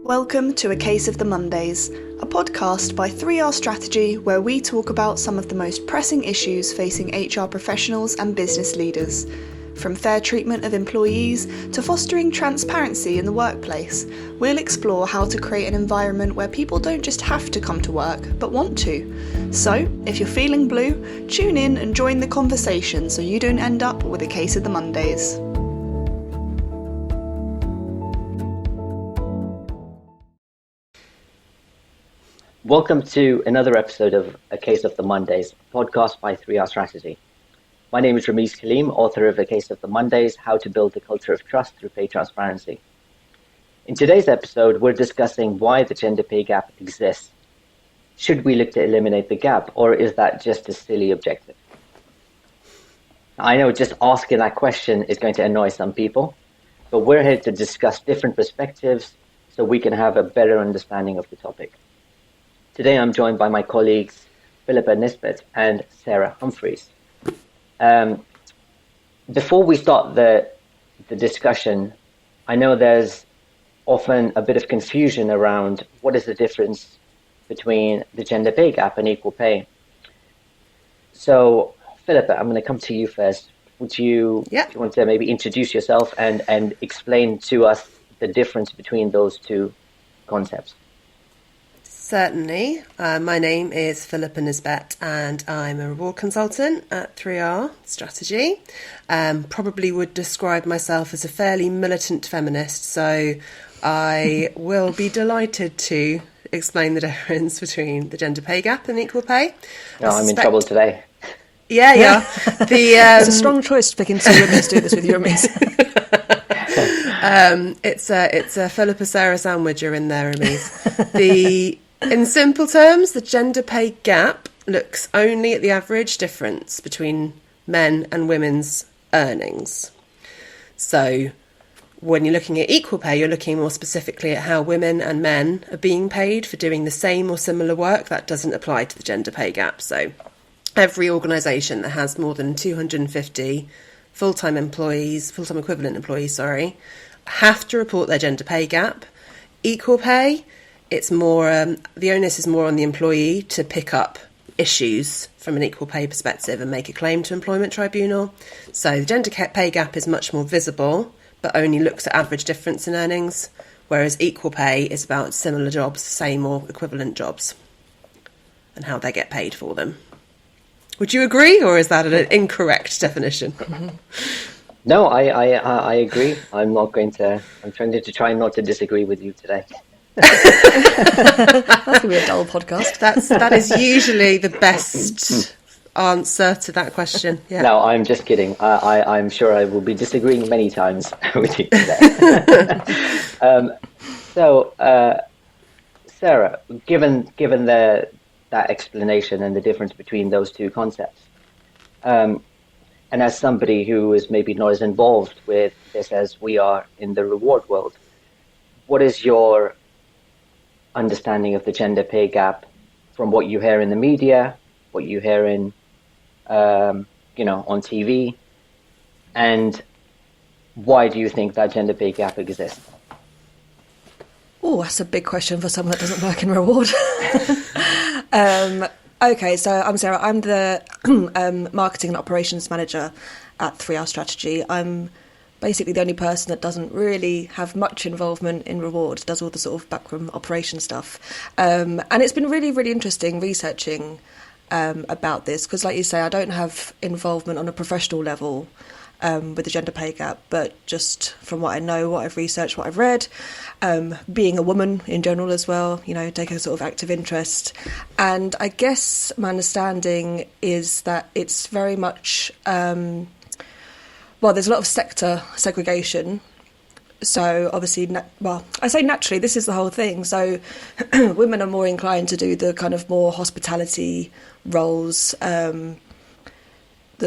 Welcome to A Case of the Mondays, a podcast by 3R Strategy where we talk about some of the most pressing issues facing HR professionals and business leaders. From fair treatment of employees to fostering transparency in the workplace, we'll explore how to create an environment where people don't just have to come to work, but want to. So, if you're feeling blue, tune in and join the conversation so you don't end up with a case of the Mondays. Welcome to another episode of A Case of the Mondays, a podcast by 3R Strategy. My name is Rameez, author of A Case of the Mondays, How to Build a Culture of Trust Through Pay Transparency. In today's episode, we're discussing why the gender pay gap exists. Should we look to eliminate the gap, or is that just a silly objective? I know just asking that question is going to annoy some people, but we're here to discuss different perspectives so we can have a better understanding of the topic. Today, I'm joined by my colleagues, Philippa and Sarah Humphreys. Before we start the discussion, I know there's often a bit of confusion around what is the difference between the gender pay gap and equal pay. So, Philippa, I'm going to come to you first. Would you, do you want to maybe introduce yourself and explain to us the difference between those two concepts? Certainly. My name is Philippa and I'm a reward consultant at 3R Strategy. Probably would describe myself as a fairly militant feminist, so I will be delighted to explain the difference between the gender pay gap and equal pay. I'm in trouble today. Yeah. It's a strong choice picking two women to do this with you, Rameez. It's a Philippa Sarah sandwich you're in there, Rameez. In simple terms, the gender pay gap looks only at the average difference between men and women's earnings. So when you're looking at equal pay, you're looking more specifically at how women and men are being paid for doing the same or similar work. That doesn't apply to the gender pay gap. So every organisation that has more than 250 full-time equivalent employees, have to report their gender pay gap. Equal pay, it's more, the onus is more on the employee to pick up issues from an equal pay perspective and make a claim to employment tribunal. So the gender pay gap is much more visible, but only looks at average difference in earnings, whereas equal pay is about similar jobs, same or equivalent jobs, and how they get paid for them. Would you agree, or is that an incorrect definition? No, I agree. I'm trying to try not to disagree with you today. That's going to be a dull podcast. That is usually the best answer to that question. Yeah. No, I'm just kidding. I'm sure I will be disagreeing many times with you today. So, Sarah, given that explanation and the difference between those two concepts, and as somebody who is maybe not as involved with this as we are in the reward world, what is your understanding of the gender pay gap from what you hear in the media, what you hear in, on TV, and why do you think that gender pay gap exists? Oh, that's a big question for someone that doesn't work in reward. Okay, so I'm Sarah. I'm the marketing and operations manager at 3R Strategy. I'm basically the only person that doesn't really have much involvement in reward, does all the sort of backroom operation stuff. And it's been really, really interesting researching about this, because like you say, I don't have involvement on a professional level with the gender pay gap, but just from what I know, what I've researched, what I've read, being a woman in general as well, take a sort of active interest. And I guess my understanding is that it's very much, there's a lot of sector segregation. So obviously, I say naturally, this is the whole thing. So women are more inclined to do the kind of more hospitality roles, the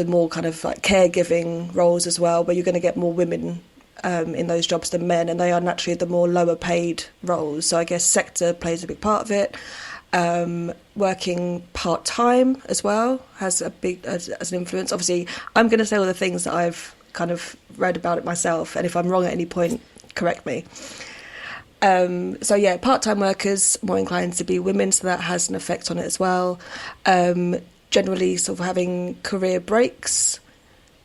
more kind of like caregiving roles as well, where you're going to get more women in those jobs than men, and they are naturally the more lower paid roles. So I guess sector plays a big part of it. Working part-time as well has a big as an influence. Obviously, I'm going to say all the things that I've kind of read about it myself, and if I'm wrong at any point, correct me. So yeah, part-time workers more inclined to be women, so that has an effect on it as well. Generally, sort of having career breaks,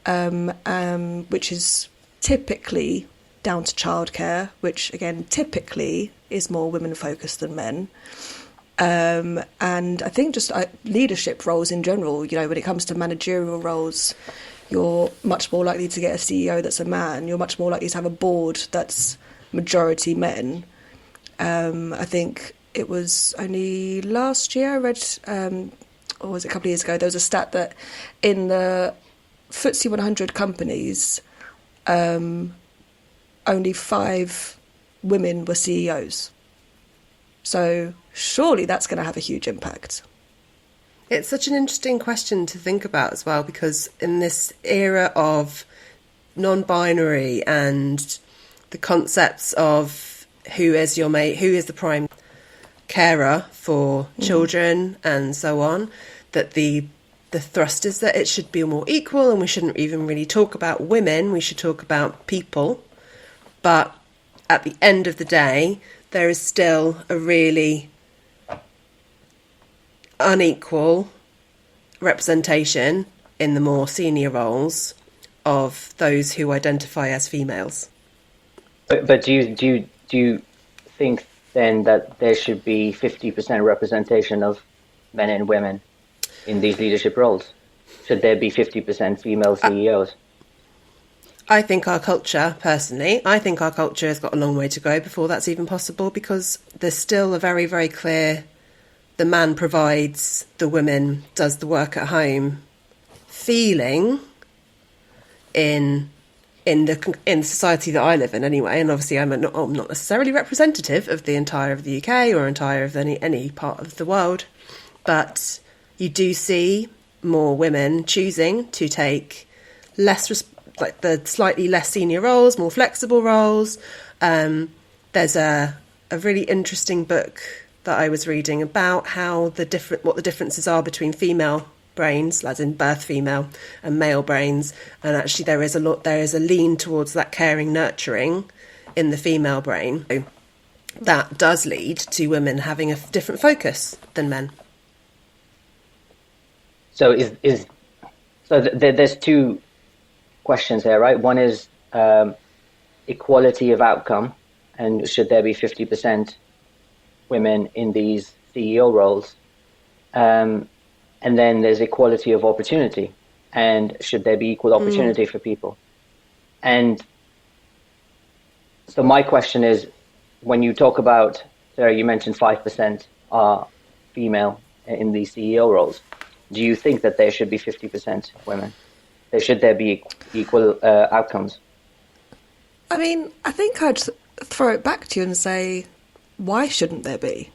which is typically down to childcare, which again typically is more women-focused than men. And I think just leadership roles in general, you know, when it comes to managerial roles, you're much more likely to get a CEO that's a man. You're much more likely to have a board that's majority men. I think it was only last year I read, or was it a couple of years ago, there was a stat that in the FTSE 100 companies, only 5 women were CEOs. So surely that's going to have a huge impact. It's such an interesting question to think about as well, because in this era of non-binary and the concepts of who is your mate, who is the prime carer for children and so on, that the thrust is that it should be more equal and we shouldn't even really talk about women, we should talk about people. But at the end of the day, there is still a really unequal representation in the more senior roles of those who identify as females. But do you think then that there should be 50% representation of men and women in these leadership roles? Should there be 50% female CEOs? I think our culture, personally, has got a long way to go before that's even possible, because there's still a very, very clear the man provides, the woman does the work at home feeling in the society that I live in anyway. And obviously I'm not necessarily representative of the entire of the UK or entire of any part of the world, but you do see more women choosing to take like the slightly less senior roles, more flexible roles. There's a really interesting book that I was reading about how what the differences are between female brains, as in birth female, and male brains. And actually there is a lean towards that caring, nurturing in the female brain. So that does lead to women having a different focus than men. So there's two questions there, right? One is equality of outcome, and should there be 50% women in these CEO roles? And then there's equality of opportunity, and should there be equal opportunity for people? And so my question is, when you talk about, Sarah, you mentioned 5% are female in these CEO roles. Do you think that there should be 50% women? Should there be equal outcomes? I mean, I think I'd throw it back to you and say, why shouldn't there be?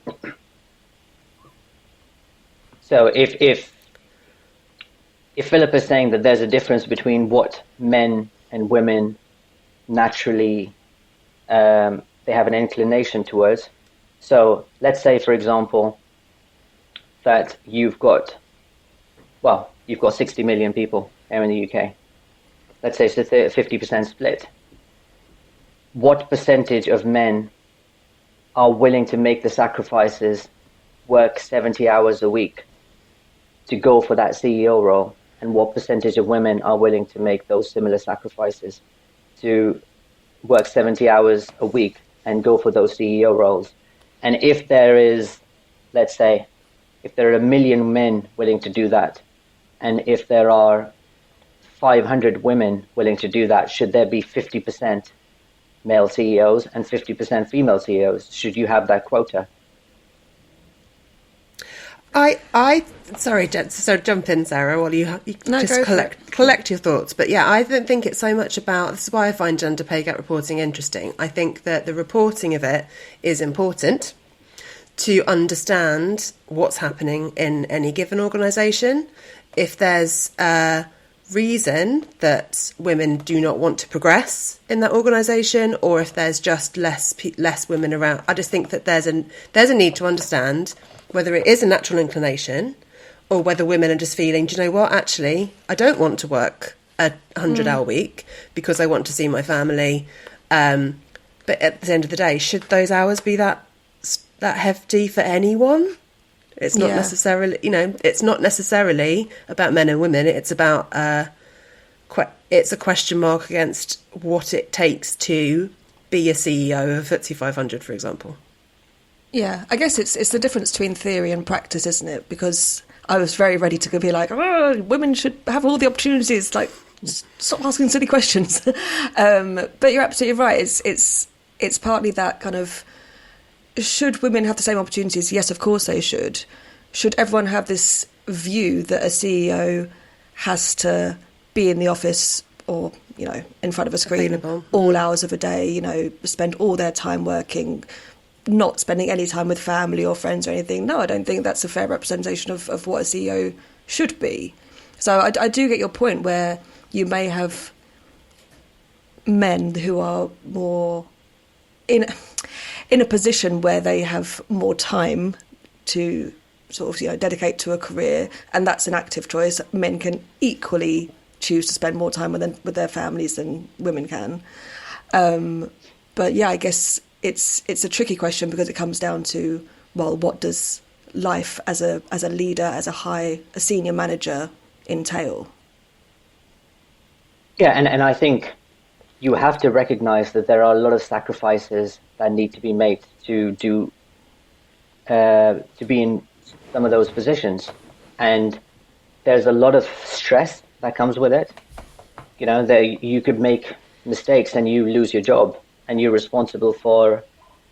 So if Philippa is saying that there's a difference between what men and women naturally they have an inclination towards. So let's say, for example, that you've got 60 million people here in the UK. Let's say it's a 50% split. What percentage of men are willing to make the sacrifices, work 70 hours a week to go for that CEO role? And what percentage of women are willing to make those similar sacrifices to work 70 hours a week and go for those CEO roles? And if there is, let's say, if there are 1 million men willing to do that, and if there are 500 women willing to do that, should there be 50% male CEOs and 50% female CEOs? Should you have that quota? Sorry, so jump in, Sarah, while you No, just go collect your thoughts. But yeah, I don't think it's so much about, this is why I find gender pay gap reporting interesting. I think that the reporting of it is important to understand what's happening in any given organisation. If there's a reason that women do not want to progress in that organisation, or if there's just less women around, I just think that there's a need to understand whether it is a natural inclination or whether women are just feeling, do you know what, actually, I don't want to work a 100-hour week because I want to see my family. But at the end of the day, should those hours be that hefty for anyone? It's not necessarily, it's not necessarily about men and women. It's about it's a question mark against what it takes to be a CEO of FTSE 500, for example. Yeah, I guess it's the difference between theory and practice, isn't it? Because I was very ready to be like, oh, women should have all the opportunities. Like, stop asking silly questions. But you're absolutely right. It's partly that kind of, should women have the same opportunities? Yes, of course they should. Should everyone have this view that a CEO has to be in the office or, in front of a screen available all hours of a day, spend all their time working, not spending any time with family or friends or anything? No, I don't think that's a fair representation of what a CEO should be. So I do get your point where you may have men who are more in a position where they have more time to sort of dedicate to a career, and that's an active choice. Men can equally choose to spend more time with their families than women can. But yeah, I guess it's a tricky question because it comes down to, well, what does life as a leader, as a senior manager entail? Yeah, and I think you have to recognize that there are a lot of sacrifices that need to be made to be in some of those positions, and there's a lot of stress that comes with it. That you could make mistakes and you lose your job, and you're responsible for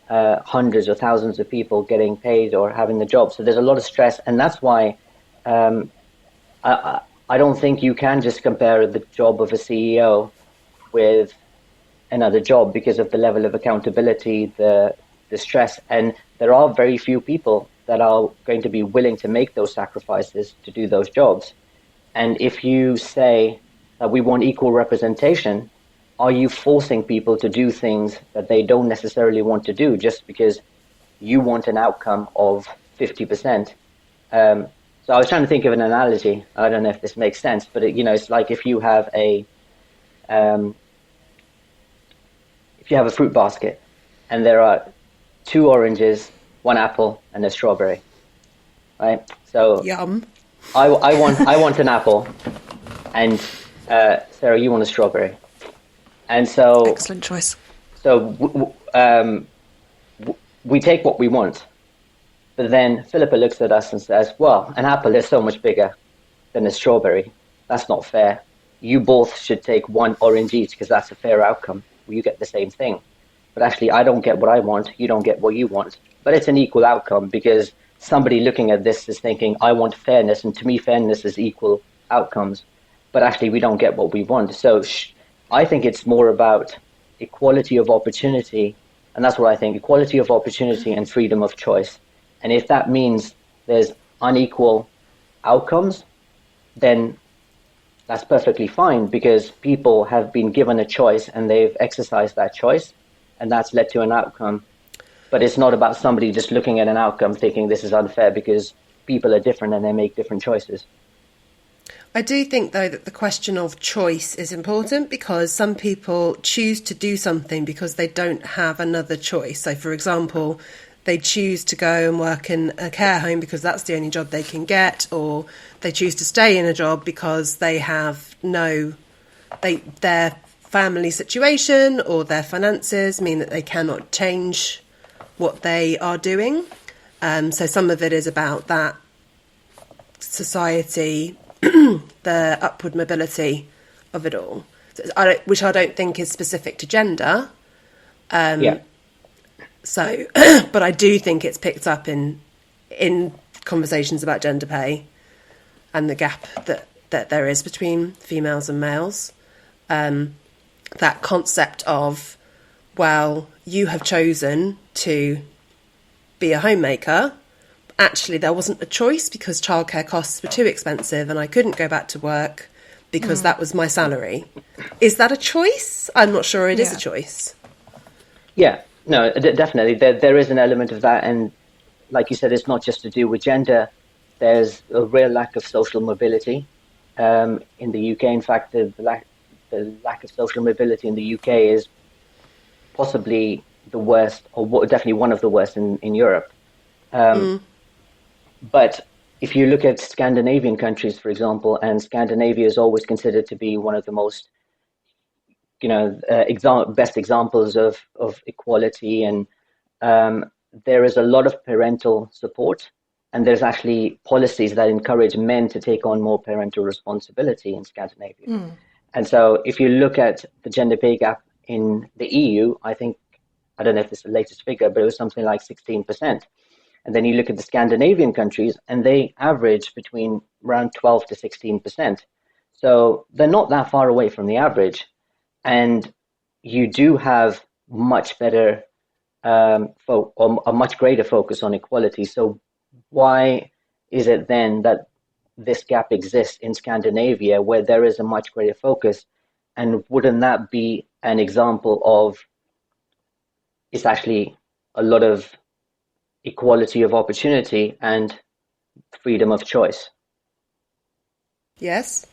hundreds or thousands of people getting paid or having the job. So there's a lot of stress, and that's why I don't think you can just compare the job of a CEO with another job because of the level of accountability, the stress, and there are very few people that are going to be willing to make those sacrifices to do those jobs. And if you say that we want equal representation, are you forcing people to do things that they don't necessarily want to do just because you want an outcome of 50%? So I was trying to think of an analogy. I don't know if this makes sense, but it's like if you have a fruit basket and there are 2 oranges, 1 apple, and a strawberry, right? So Yum. I want an apple, and Sarah, you want a strawberry, and so Excellent choice. So we take what we want, but then Philippa looks at us and says, "Well, an apple is so much bigger than a strawberry. That's not fair. You both should take 1 orange each because that's a fair outcome. You get the same thing." But actually, I don't get what I want. You don't get what you want. But it's an equal outcome because somebody looking at this is thinking, I want fairness. And to me, fairness is equal outcomes. But actually, we don't get what we want. So I think it's more about equality of opportunity. And that's what I think, equality of opportunity and freedom of choice. And if that means there's unequal outcomes, then that's perfectly fine because people have been given a choice and they've exercised that choice. And that's led to an outcome. But it's not about somebody just looking at an outcome thinking this is unfair because people are different and they make different choices. I do think, though, that the question of choice is important because some people choose to do something because they don't have another choice. So, for example, they choose to go and work in a care home because that's the only job they can get, or they choose to stay in a job because they have their family situation or their finances mean that they cannot change what they are doing. So some of it is about that society, the upward mobility of it all, which I don't think is specific to gender. So, but I do think it's picked up in conversations about gender pay and the gap that there is between females and males. That concept of, well, you have chosen to be a homemaker. Actually, there wasn't a choice because childcare costs were too expensive and I couldn't go back to work because that was my salary. Is that a choice? I'm not sure it is a choice. Yeah, no, definitely. There is an element of that. And like you said, it's not just to do with gender. There's a real lack of social mobility in the UK. In fact, the lack of social mobility in the UK is possibly the worst, or definitely one of the worst in Europe. But if you look at Scandinavian countries, for example, and Scandinavia is always considered to be one of the most, best examples of equality, and there is a lot of parental support, and there's actually policies that encourage men to take on more parental responsibility in Scandinavia. And so if you look at the gender pay gap in the EU, I don't know if this is the latest figure, but it was something like 16%. And then you look at the Scandinavian countries, and they average between around 12 to 16%. So they're not that far away from the average. And you do have much better, or a much greater focus on equality. So why is it then that this gap exists in Scandinavia, where there is a much greater focus? And wouldn't that be an example of, it's actually a lot of equality of opportunity and freedom of choice? Yes.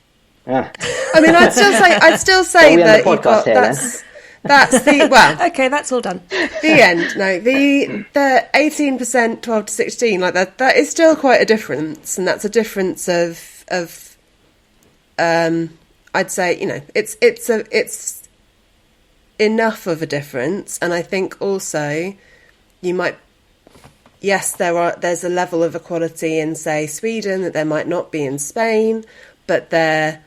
Yeah. I mean, I'd still say we that on the you've got podcast here, that's the well. Okay, that's all done. The end. No, the 18%, 12 to 16, like that is still quite a difference, and that's a difference of I'd say, it's enough of a difference, and I think also you might. Yes, there's a level of equality in, say, Sweden that there might not be in Spain, but there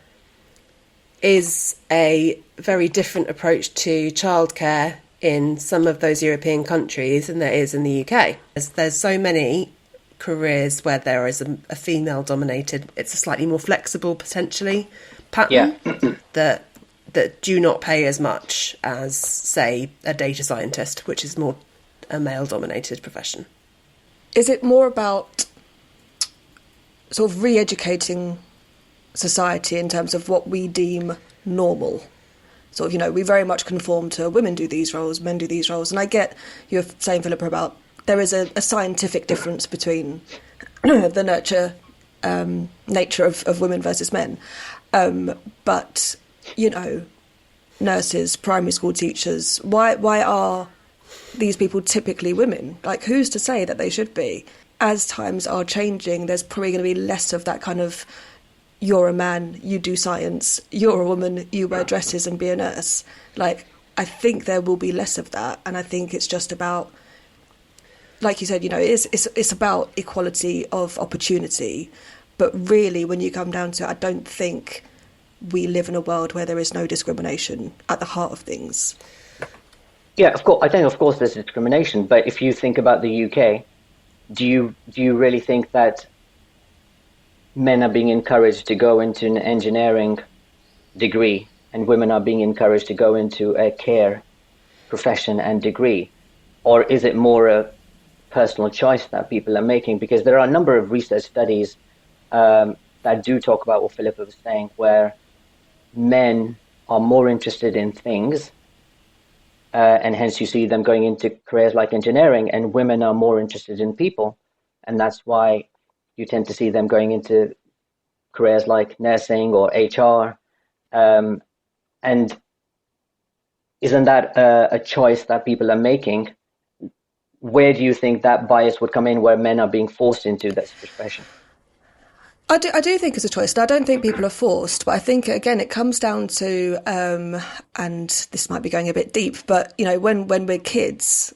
is a very different approach to childcare in some of those European countries than there is in the UK. There's so many careers where there is a female-dominated, it's a slightly more flexible, potentially, pattern that do not pay as much as, say, a data scientist, which is more a male-dominated profession. Is it more about sort of re-educating society in terms of what we deem normal? Sort of, we very much conform to women do these roles, men do these roles. And I get you're saying, Philippa, about there is a scientific difference between the nature of women versus men. But, nurses, primary school teachers, why are these people typically women? Like, who's to say that they should be? As times are changing, there's probably going to be less of that kind of, you're a man, you do science, you're a woman, you wear dresses and be a nurse. Like, I think there will be less of that, and I think it's just about, like you said, it's about equality of opportunity. But really, when you come down to it, I don't think we live in a world where there is no discrimination at the heart of things. Yeah, of course. I think, of course, there's discrimination. But if you think about the UK, do you really think that men are being encouraged to go into an engineering degree and women are being encouraged to go into a care profession and degree? Or is it more a personal choice that people are making? Because there are a number of research studies that do talk about what Philippa was saying, where men are more interested in things, and hence you see them going into careers like engineering, and women are more interested in people, and that's why you tend to see them going into careers like nursing or HR. And isn't that a choice that people are making? Where do you think that bias would come in, where men are being forced into this profession? I do think it's a choice. And I don't think people are forced, but I think, again, it comes down to, and this might be going a bit deep, but, when we're kids,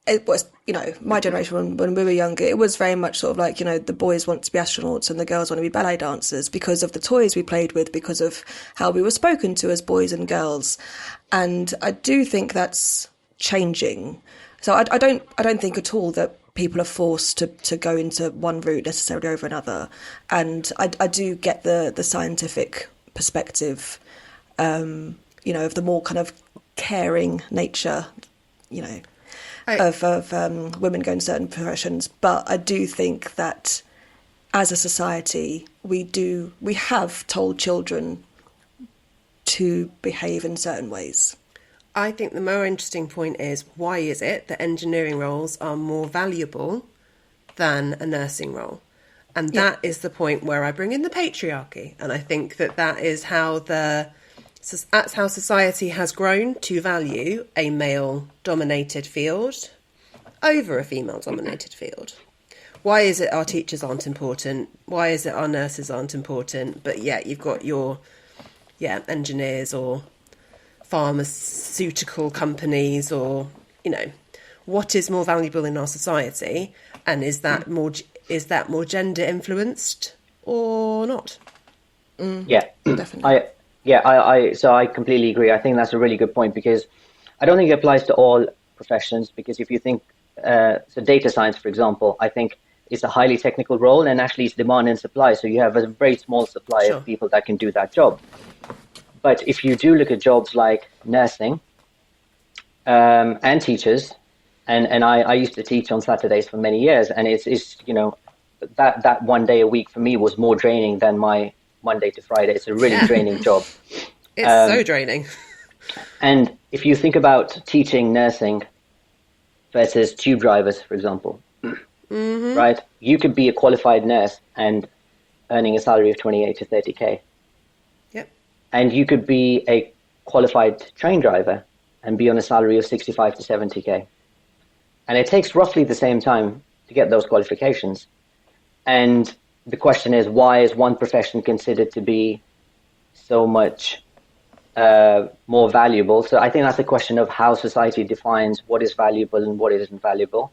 it was, my generation, when we were younger, it was very much sort of like, the boys want to be astronauts and the girls want to be ballet dancers because of the toys we played with, because of how we were spoken to as boys and girls. And I do think that's changing. So I don't think at all that people are forced to go into one route necessarily over another. And I do get the scientific perspective, of the more kind of caring nature, of women going to certain professions. But I do think that as a society, we have told children to behave in certain ways. I think the more interesting point is, why is it that engineering roles are more valuable than a nursing role? And that is the point where I bring in the patriarchy. And I think that is how the So that's how society has grown to value a male-dominated field over a female-dominated field. Why is it our teachers aren't important? Why is it our nurses aren't important? But yet you've got your engineers or pharmaceutical companies, or what is more valuable in our society, and is that more gender influenced or not? Yeah, Definitely. So I completely agree. I think that's a really good point, because I don't think it applies to all professions, because if you think, so data science, for example, I think is a highly technical role, and actually it's demand and supply. So you have a very small supply Sure. of people that can do that job. But if you do look at jobs like nursing and teachers, and I used to teach on Saturdays for many years, and it's that 1 day a week for me was more draining than my Monday to Friday. It's a really draining job. It's so draining. And if you think about teaching nursing versus tube drivers, for example, right? You could be a qualified nurse and earning a salary of 28 to 30K. Yep. And you could be a qualified train driver and be on a salary of 65 to 70K. And it takes roughly the same time to get those qualifications. And the question is, why is one profession considered to be so much more valuable? So I think that's a question of how society defines what is valuable and what isn't valuable.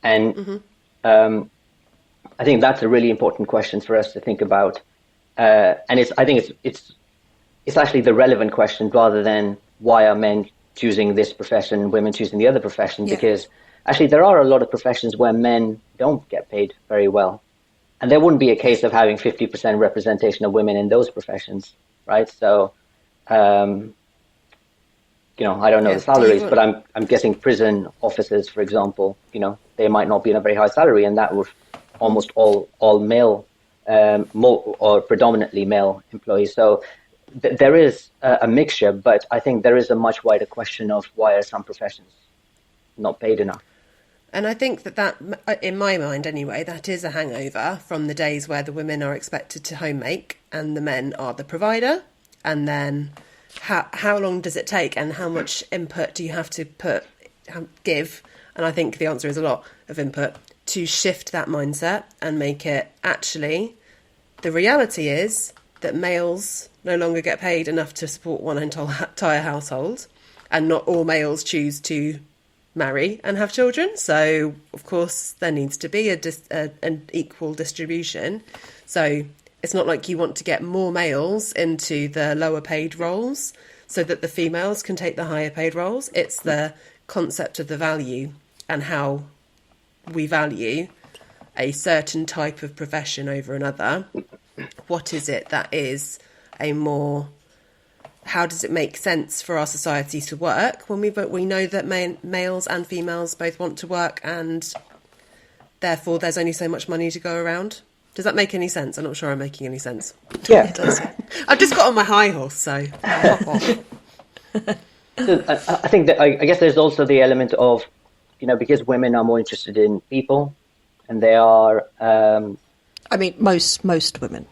And I think that's a really important question for us to think about. And I think it's actually the relevant question, rather than why are men choosing this profession and women choosing the other profession, because actually there are a lot of professions where men don't get paid very well. And there wouldn't be a case of having 50% representation of women in those professions, right? So, I don't know the salaries, but I'm guessing prison officers, for example, they might not be in a very high salary, and that would almost all male, or predominantly male employees. So there is a mixture, but I think there is a much wider question of why are some professions not paid enough. And I think that, in my mind anyway, that is a hangover from the days where the women are expected to home make and the men are the provider. And then how long does it take, and how much input do you have to give? And I think the answer is a lot of input to shift that mindset and make it actually, the reality is that males no longer get paid enough to support one entire household, and not all males choose to marry and have children. So, of course, there needs to be an equal distribution. So it's not like you want to get more males into the lower paid roles so that the females can take the higher paid roles. It's the concept of the value and how we value a certain type of profession over another. What is it that is how does it make sense for our society to work when we know that males and females both want to work, and therefore there's only so much money to go around? Does that make any sense? I'm not sure I'm making any sense. Yeah, It does. I've just got on my high horse, so hop off. So I think that I guess there's also the element of, because women are more interested in people, and they are. I mean, most women.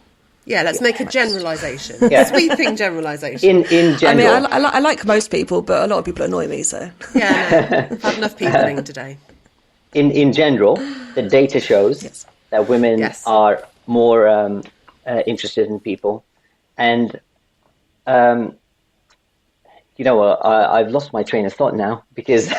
Yeah, let's make a generalisation. Yeah. Sweeping generalisation. In general. I mean, I like most people, but a lot of people annoy me. So Yeah, no, I've had enough peopling today. In general, the data shows that women are more interested in people, and I've lost my train of thought now, because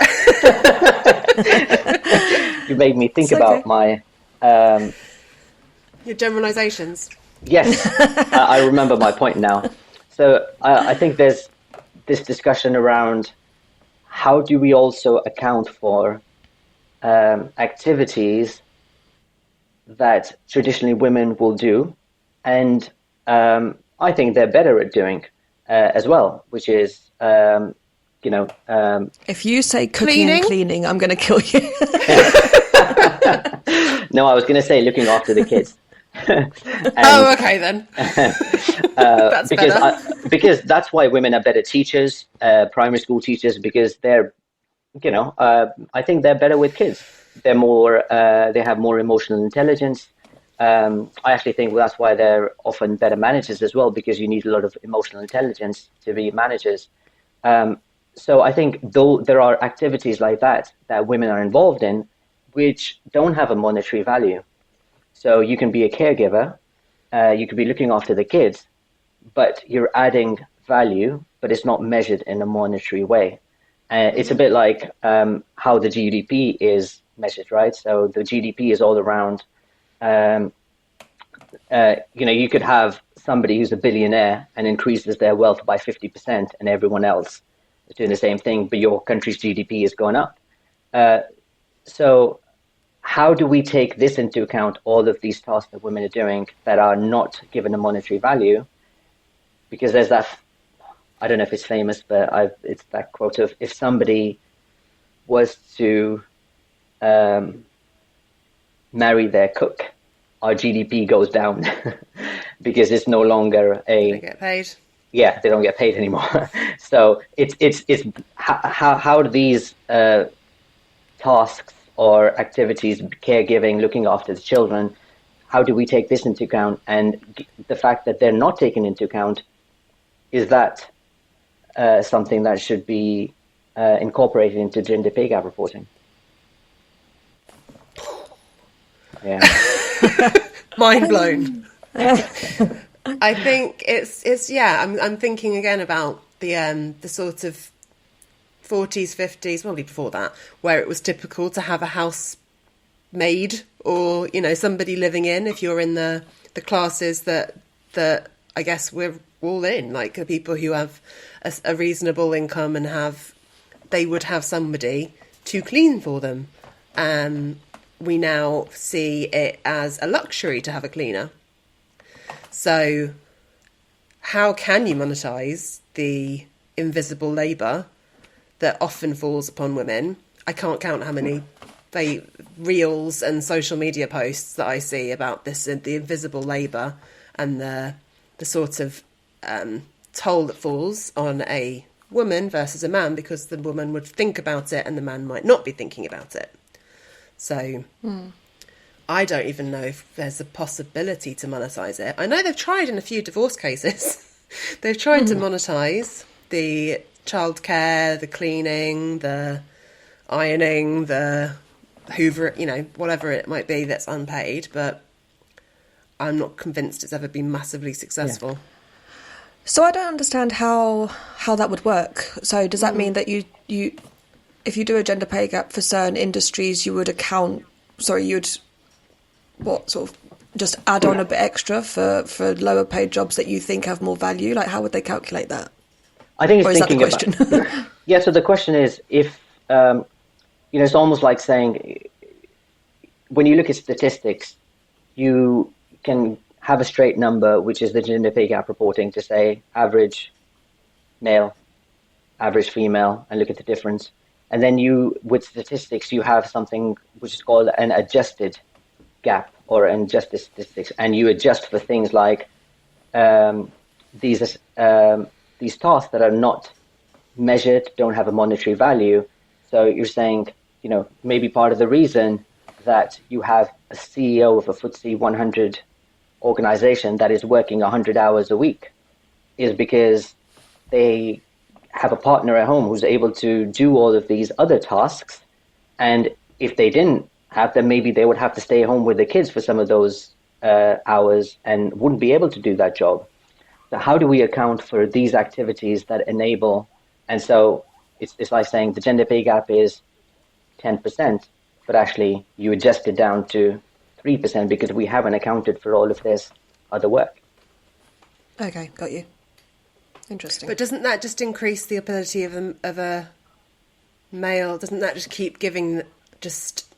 you made me think about my your generalisations. Yes, I remember my point now. So I think there's this discussion around how do we also account for activities that traditionally women will do, and I think they're better at doing as well, which is, if you say cooking and cleaning, I'm going to kill you. No, I was going to say looking after the kids. Okay then. That's better. Because that's why women are better teachers, primary school teachers, because they're, I think they're better with kids. They're more, they have more emotional intelligence. I actually think that's why they're often better managers as well, because you need a lot of emotional intelligence to be managers. So I think though there are activities like that women are involved in, which don't have a monetary value. So you can be a caregiver, you could be looking after the kids, but you're adding value, but it's not measured in a monetary way. It's a bit like how the GDP is measured, right? So the GDP is all around. Um, you could have somebody who's a billionaire and increases their wealth by 50%, and everyone else is doing the same thing, but your country's GDP is going up. So how do we take this into account, all of these tasks that women are doing that are not given a monetary value? Because there's that, I don't know if it's famous, but it's that quote of, if somebody was to marry their cook, our GDP goes down because it's no longer They get paid. Yeah, they don't get paid anymore. So it's how do these tasks or activities, caregiving, looking after the children, how do we take this into account? And the fact that they're not taken into account, is that something that should be incorporated into gender pay gap reporting? Yeah. Mind blown. I think it's yeah. I'm thinking again about the sort of 40s, 50s, probably before that, where it was typical to have a housemaid or somebody living in. If you're in the classes that I guess we're all in, like the people who have a reasonable income and they would have somebody to clean for them. We now see it as a luxury to have a cleaner. So how can you monetize the invisible labour that often falls upon women? I can't count how many reels and social media posts that I see about this, the invisible labour and the sort of toll that falls on a woman versus a man, because the woman would think about it and the man might not be thinking about it. So I don't even know if there's a possibility to monetize it. I know they've tried in a few divorce cases. They've tried to monetize the childcare, the cleaning, the ironing, the hoover, whatever it might be that's unpaid, but I'm not convinced it's ever been massively successful. Yeah. So I don't understand how that would work. So does that mean that you if you do a gender pay gap for certain industries, you'd what sort of just add on a bit extra for lower paid jobs that you think have more value? Like, how would they calculate that? I think it's or is thinking that the question? about. Yeah. So the question is, if it's almost like saying, when you look at statistics, you can have a straight number, which is the gender pay gap reporting, to say average male, average female, and look at the difference. And then with statistics, you have something which is called an adjusted gap or an adjusted statistics, and you adjust for things like these tasks that are not measured, don't have a monetary value. So you're saying, maybe part of the reason that you have a CEO of a FTSE 100 organization that is working 100 hours a week is because they have a partner at home who's able to do all of these other tasks. And if they didn't have them, maybe they would have to stay home with the kids for some of those hours and wouldn't be able to do that job. So how do we account for these activities that enable? And so it's like saying the gender pay gap is 10%, but actually you adjust it down to 3% because we haven't accounted for all of this other work. Okay, got you. Interesting. But doesn't that just increase the ability of a male? Doesn't that just keep giving just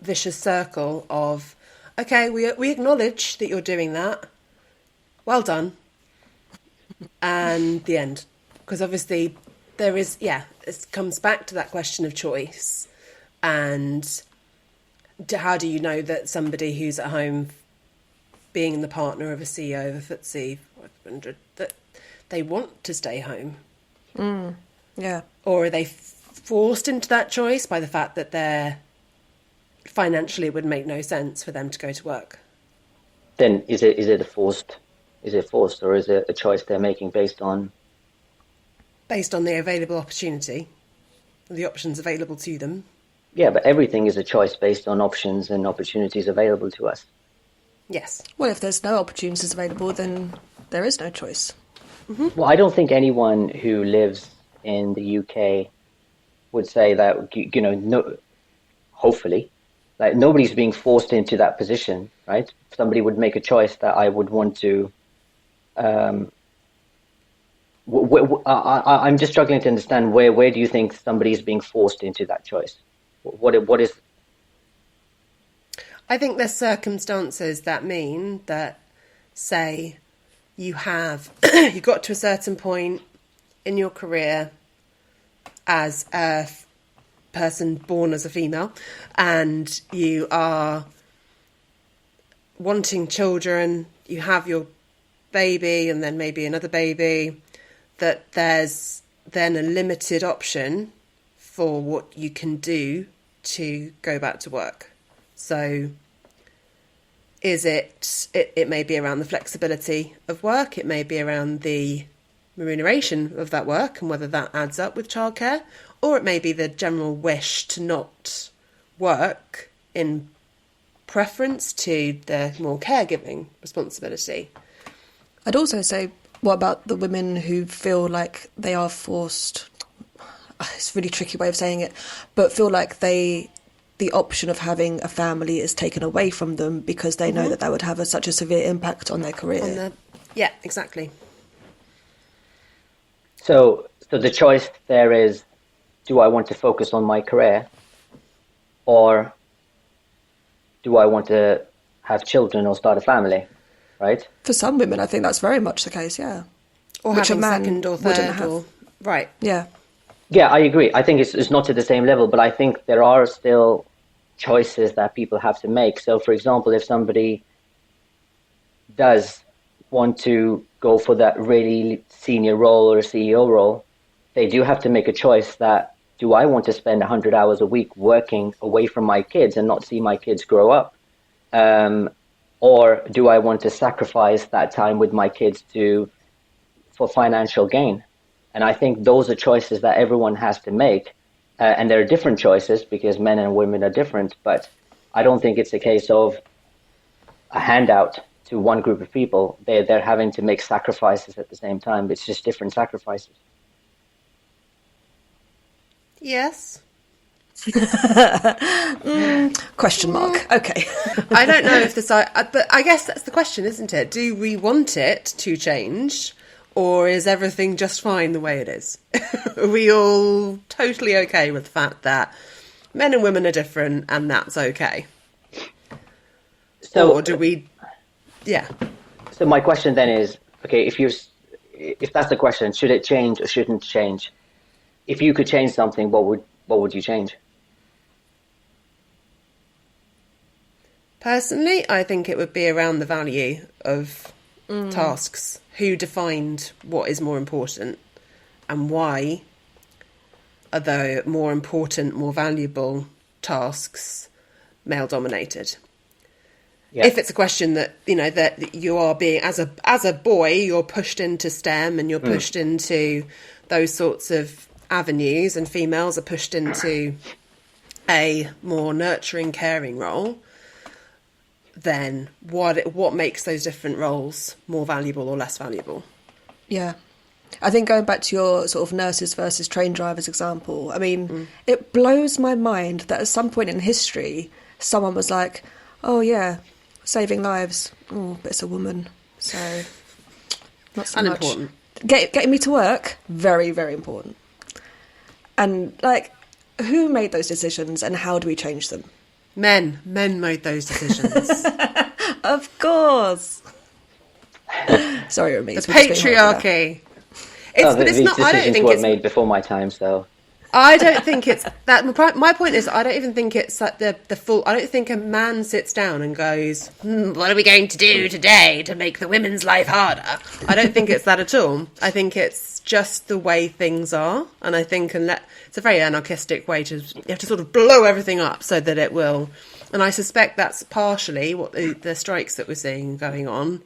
vicious circle of, okay, we acknowledge that you're doing that. Well done. And the end. Because obviously there is, it comes back to that question of choice. And how do you know that somebody who's at home being the partner of a CEO of a FTSE 500, that they want to stay home? Yeah. Or are they forced into that choice by the fact that financially it would make no sense for them to go to work? then is it a forced? Is it forced, or is it a choice they're making based on the available opportunity, the options available to them? Yeah, but everything is a choice based on options and opportunities available to us. Yes. Well, if there's no opportunities available, then there is no choice. Mm-hmm. Well, I don't think anyone who lives in the UK would say that, no, hopefully, like nobody's being forced into that position, right? Somebody would make a choice that I would want to. I'm just struggling to understand where do you think somebody's being forced into that choice? What is? I think there's circumstances that mean that, say, you got to a certain point in your career as a person born as a female, and you are wanting children, you have your baby and then maybe another baby, that there's then a limited option for what you can do to go back to work. So it may be around the flexibility of work, it may be around the remuneration of that work and whether that adds up with childcare, or it may be the general wish to not work in preference to the more caregiving responsibility. I'd also say, what about the women who feel like they are forced, it's a really tricky way of saying it, but feel like the option of having a family is taken away from them because they know that would have such a severe impact on their career. Yeah, exactly. So the choice there is, do I want to focus on my career, or do I want to have children or start a family, right? For some women, I think that's very much the case, yeah. Or Which having a man second or wouldn't third, have. right. Yeah. Yeah, I agree. I think it's not to the same level, but I think there are still choices that people have to make. So, for example, if somebody does want to go for that really senior role or a CEO role, they do have to make a choice that, do I want to spend 100 hours a week working away from my kids and not see my kids grow up? Or do I want to sacrifice that time with my kids for financial gain? And I think those are choices that everyone has to make. And there are different choices because men and women are different. But I don't think it's a case of a handout to one group of people. They're having to make sacrifices at the same time. It's just different sacrifices. Yes. Question mark. Okay. I don't know if but I guess that's the question, isn't it? Do we want it to change? Or is everything just fine the way it is? Are we all totally okay with the fact that men and women are different and that's okay? Or do we... Yeah. So my question then is, okay, if that's the question, should it change or shouldn't it change? If you could change something, what would you change? Personally, I think it would be around the value of tasks. Who defined what is more important and why are the more important, more valuable tasks male dominated? Yeah. If it's a question that, that you are being, as a boy, you're pushed into STEM and you're pushed into those sorts of avenues, and females are pushed into a more nurturing, caring role, then what makes those different roles more valuable or less valuable? Yeah. I think going back to your sort of nurses versus train drivers example, I mean, it blows my mind that at some point in history, someone was like, oh yeah, saving lives, oh, but it's a woman, so not so unimportant. Much. Getting me to work, very, very important. And like, who made those decisions and how do we change them? Men made those decisions. Of course. Sorry, Rameez. The patriarchy. These decisions were made before my time, so. I don't think it's that. My point is, I don't even think it's like the full. I don't think a man sits down and goes, "What are we going to do today to make the women's life harder?" I don't think it's that at all. I think it's just the way things are, and I think it's a very anarchistic way to. You have to sort of blow everything up so that it will And I suspect that's partially what the strikes that we're seeing going on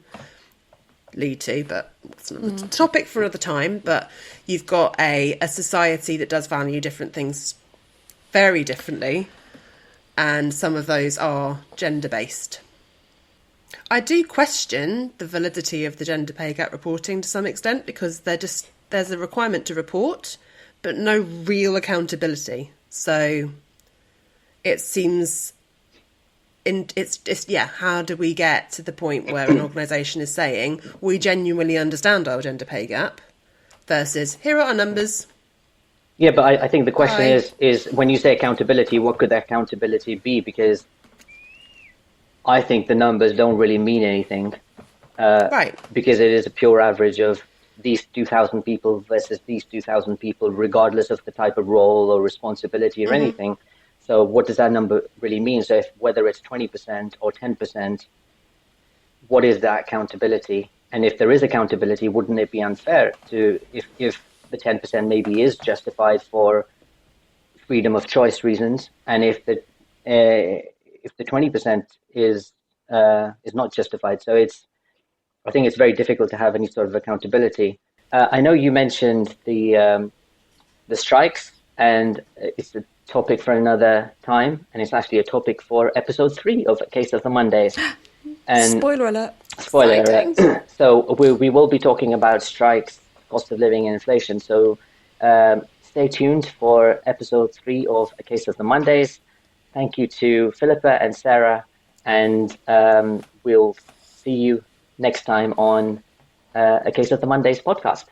lead to, but it's another topic for another time. But you've got a society that does value different things very differently, and some of those are gender-based. I do question the validity of the gender pay gap reporting to some extent, because there's a requirement to report, but no real accountability. So it seems how do we get to the point where an organisation is saying we genuinely understand our gender pay gap versus here are our numbers? Yeah, but I think the question is when you say accountability, what could the accountability be? Because I think the numbers don't really mean anything. Right. Because it is a pure average of these 2,000 people versus these 2,000 people, regardless of the type of role or responsibility or anything. So what does that number really mean? So whether it's 20% or 10%, what is that accountability? And if there is accountability, wouldn't it be unfair to, if the 10% maybe is justified for freedom of choice reasons, and if the 20% is not justified? So I think it's very difficult to have any sort of accountability. I know you mentioned the strikes, and it's a topic for another time, and it's actually a topic for episode 3 of A Case of the Mondays. And spoiler alert. Spoiler alert. So we will be talking about strikes, cost of living, and inflation. So stay tuned for episode 3 of A Case of the Mondays. Thank you to Philippa and Sarah, and we'll see you next time on A Case of the Mondays podcast.